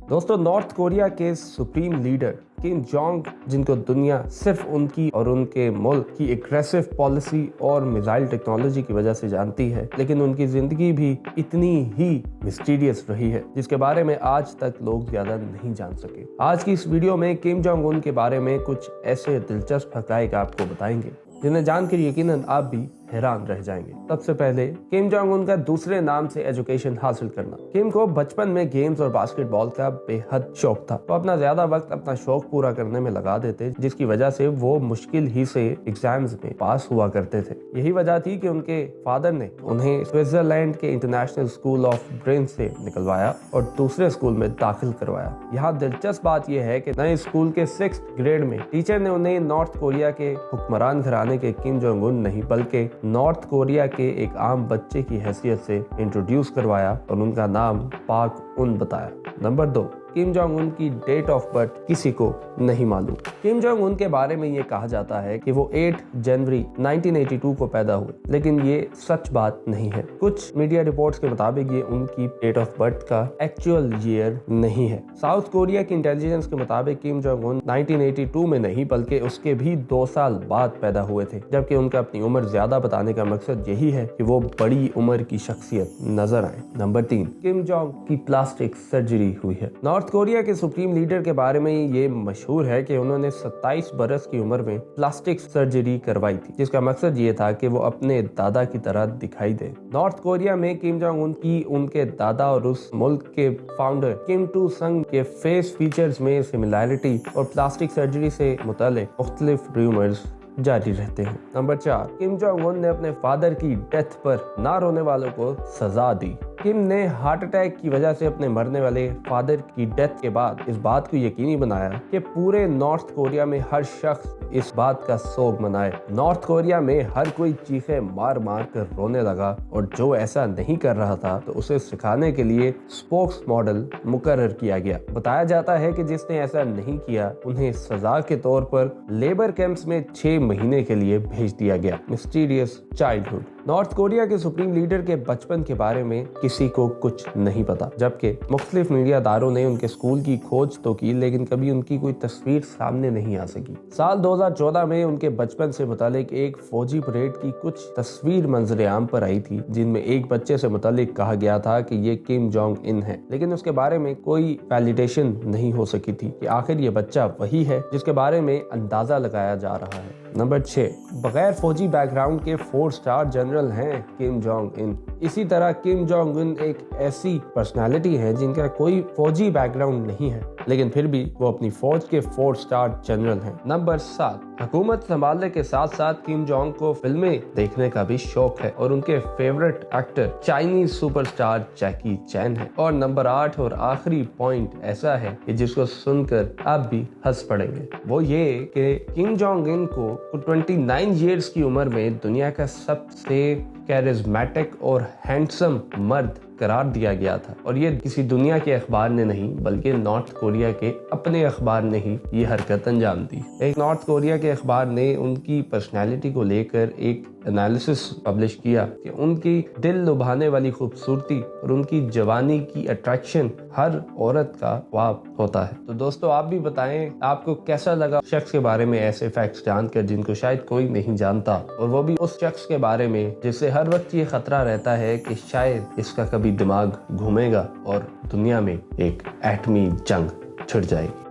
दोस्तों, north Korea के supreme leader Kim Jong, जिनको दुनिया सिर्फ उनकी और उनके मुल्क की एग्रेसिव पॉलिसी और मिसाइल टेक्नोलॉजी की वजह से जानती है, लेकिन उनकी जिंदगी भी इतनी ही मिस्टीरियस रही है जिसके बारे में आज तक लोग ज्यादा नहीं जान सके। आज की इस वीडियो में किम जोंग उन के बारे में कुछ ऐसे दिलचस्प हकायक आपको बताएंगे जिन्हें जानकर यकीनन आप भी हैरान रह जाएंगे। सबसे पहले, किम जोंग उन का दूसरे नाम से एजुकेशन हासिल करना। किम को बचपन में गेम्स और बास्केटबॉल का बेहद शौक था, तो अपना ज्यादा वक्त अपना शौक पूरा करने में लगा देते, जिसकी वजह से वो मुश्किल ही से एग्जाम्स में पास हुआ करते थे। यही वजह थी कि उनके फादर ने उन्हें स्विट्जरलैंड के इंटरनेशनल स्कूल ऑफ ब्रेन से निकलवाया और दूसरे स्कूल में दाखिल करवाया। यहाँ दिलचस्प बात यह है कि नए स्कूल के 6th ग्रेड में टीचर ने उन्हें नॉर्थ कोरिया के हुक्मरान घराने के किम जोंग उन नहीं बल्कि नॉर्थ कोरिया के एक आम बच्चे की हैसियत से इंट्रोड्यूस करवाया और उनका नाम पाक उन बताया। नंबर 2, किम जोंग उन की डेट ऑफ बर्थ किसी को नहीं मालूम। किम जोंग उन के बारे में ये कहा जाता है कि वो 8 जनवरी 1982 को पैदा हुए, लेकिन ये सच बात नहीं है। कुछ मीडिया रिपोर्ट्स के मुताबिक ये उनकी डेट ऑफ बर्थ का एक्चुअल ईयर नहीं है। साउथ कोरिया की इंटेलिजेंस के मुताबिक किम जोंग उन 1982 में नहीं बल्कि उसके भी 2 साल बाद पैदा हुए थे, जबकि उनका अपनी उम्र ज्यादा बताने का मकसद यही है कि वो बड़ी उम्र की शख्सियत नजर आए। नंबर 3, किम जोंग की प्लास्टिक सर्जरी हुई है। नॉर्थ कोरिया के सुप्रीम लीडर के बारे में ये मशहूर है कि उन्होंने 27 बरस की उम्र में प्लास्टिक सर्जरी करवाई थी, जिसका मकसद ये था कि वो अपने दादा की तरह दिखाई दे। नॉर्थ कोरिया में किम जोंग उन की उनके दादा और उस मुल्क के फाउंडर किम टू संग के फेस फीचर्स में सिमिलैरिटी और प्लास्टिक सर्जरी से मुतालिक मुख्तलिफ रूमर्स जारी रहते हैं। नंबर 4, किम जोंग उन ने अपने फादर की डेथ पर ना रोने वालों को सजा दी। किम ने हार्ट अटैक की वजह से अपने मरने वाले फादर की डेथ के बाद इस बात को यकीनी बनाया कि पूरे नॉर्थ कोरिया में हर शख्स इस बात का सोग मनाए। नॉर्थ कोरिया में हर कोई चीखे मार मार कर रोने लगा और जो ऐसा नहीं कर रहा था तो उसे सिखाने के लिए स्पोक्स मॉडल मुकर्रर किया गया। बताया जाता है कि जिसने ऐसा नहीं किया उन्हें सजा के तौर पर लेबर कैंप्स में 6 महीने के लिए भेज दिया गया। Mysterious childhood. नॉर्थ कोरिया के सुप्रीम लीडर के बचपन के बारे में किसी को कुछ नहीं पता, जबकि मुख्तलिफ मीडियादारों ने उनके स्कूल की खोज तो की, लेकिन कभी उनकी कोई तस्वीर सामने नहीं आ सकी। साल 2014 में उनके बचपन से मुतालिक एक फौजी परेड की कुछ तस्वीर मंजर आम पर आई थी, जिनमें एक बच्चे से मुतालिक कहा गया था कि ये किम जोंग इन है, लेकिन उसके बारे में कोई वैलिडेशन नहीं हो सकी थी कि आखिर ये बच्चा वही है जिसके बारे में अंदाजा लगाया जा रहा है। नंबर 6, बगैर फौजी बैकग्राउंड के 4 स्टार जनरल हैं किम जोंग इन। इसी तरह किम जोंग उन एक ऐसी पर्सनालिटी है जिनका कोई फौजी बैकग्राउंड नहीं है, लेकिन फिर भी वो अपनी फौज के 4 स्टार जनरल हैं। नंबर 7, हुकूमत संभालने के साथ साथ किम जोंग को फिल्में देखने का भी शौक है और उनके फेवरेट एक्टर चाइनीज सुपरस्टार जैकी चैन है। और नंबर 8 और आखिरी पॉइंट ऐसा है कि जिसको सुनकर आप भी हंस पड़ेंगे, वो ये कि किम जोंग इन को 29 इयर्स की उम्र में दुनिया का सबसे कैरिज्मेटिक और हैंडसम मर्द करार दिया गया था, और ये किसी दुनिया के अखबार ने नहीं बल्कि नॉर्थ कोरिया के अपने अखबार ने ही ये हरकत अंजाम दी। एक नॉर्थ कोरिया के अखबार ने उनकी पर्सनैलिटी को लेकर एक एनालिसिस पब्लिश किया कि उनकी दिल लुभाने वाली खूबसूरती और उनकी जवानी की अट्रैक्शन हर औरत का ख्वाब होता है। तो दोस्तों, आप भी बताएं आपको कैसा लगा शख्स के बारे में ऐसे फैक्ट्स जानकर जिनको शायद कोई नहीं जानता, और वो भी उस शख्स के बारे में जिससे हर वक्त ये खतरा रहता है कि शायद इसका कभी दिमाग घूमेगा और दुनिया में एक एटमी जंग छिड़ जाएगी।